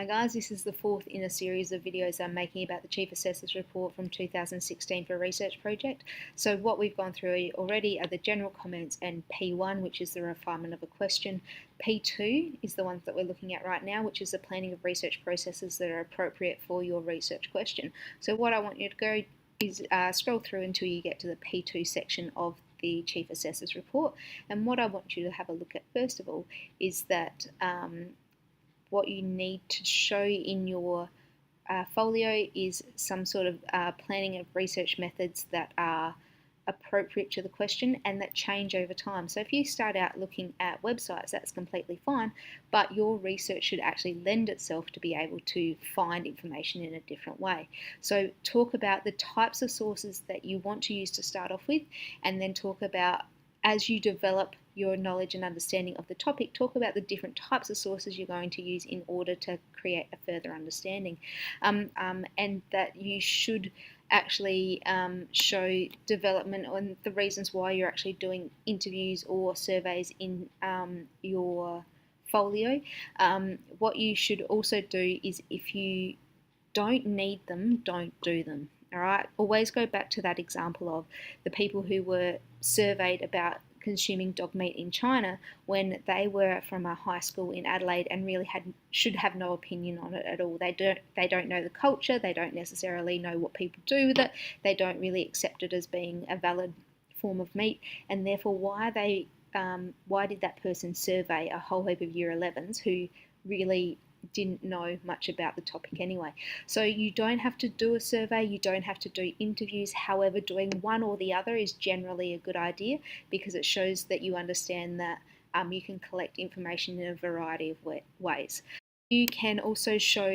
Hi guys, this is the fourth in a series of videos I'm making about the Chief Assessor's report from 2016 for Research Project. So what we've gone through already are the general comments and P1, which is the refinement of a question. P2 is the ones that we're looking at right now, which is the planning of research processes that are appropriate for your research question. So what I want you to go is scroll through until you get to the P2 section of the Chief Assessor's report. And what I want you to have a look at first of all is that what you need to show in your folio is some sort of planning of research methods that are appropriate to the question and that change over time. So if you start out looking at websites, that's completely fine, but your research should actually lend itself to be able to find information in a different way. So talk about the types of sources that you want to use to start off with, and then talk about, as you develop your knowledge and understanding of the topic, talk about the different types of sources you're going to use in order to create a further understanding. And that you should actually show development on the reasons why you're actually doing interviews or surveys in your folio. What you should also do is, if you don't need them, don't do them. All right, always go back to that example of the people who were surveyed about consuming dog meat in China when they were from a high school in Adelaide and really should have no opinion on it at all. They don't know the culture, they don't necessarily know what people do with it, they don't really accept it as being a valid form of meat, and therefore why did that person survey a whole heap of year 11s who really didn't know much about the topic anyway. So you don't have to do a survey, you don't have to do interviews. However, doing one or the other is generally a good idea because it shows that you understand that you can collect information in a variety of ways. You can also show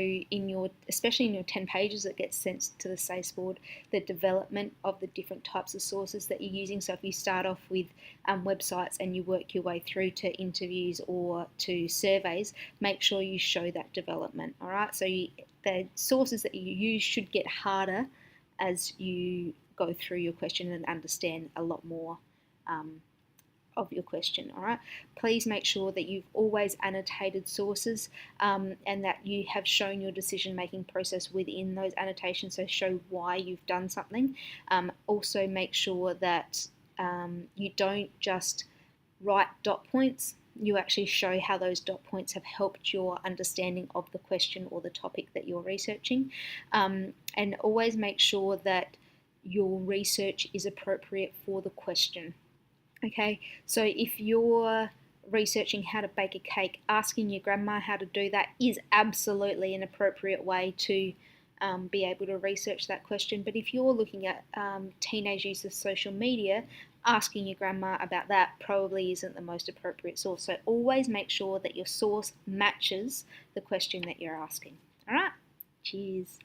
especially in your 10 pages that gets sent to the SACE board, the development of the different types of sources that you're using. So if you start off with websites and you work your way through to interviews or to surveys, make sure you show that development. All right, so the sources that you use should get harder as you go through your question and understand a lot more of your question. All right, please make sure that you've always annotated sources and that you have shown your decision making process within those annotations, so show why you've done something. Also make sure that you don't just write dot points, you actually show how those dot points have helped your understanding of the question or the topic that you're researching, and always make sure that your research is appropriate for the question. Okay, so if you're researching how to bake a cake, asking your grandma how to do that is absolutely an appropriate way to be able to research that question. But if you're looking at teenage use of social media, asking your grandma about that probably isn't the most appropriate source. So always make sure that your source matches the question that you're asking. All right, cheers.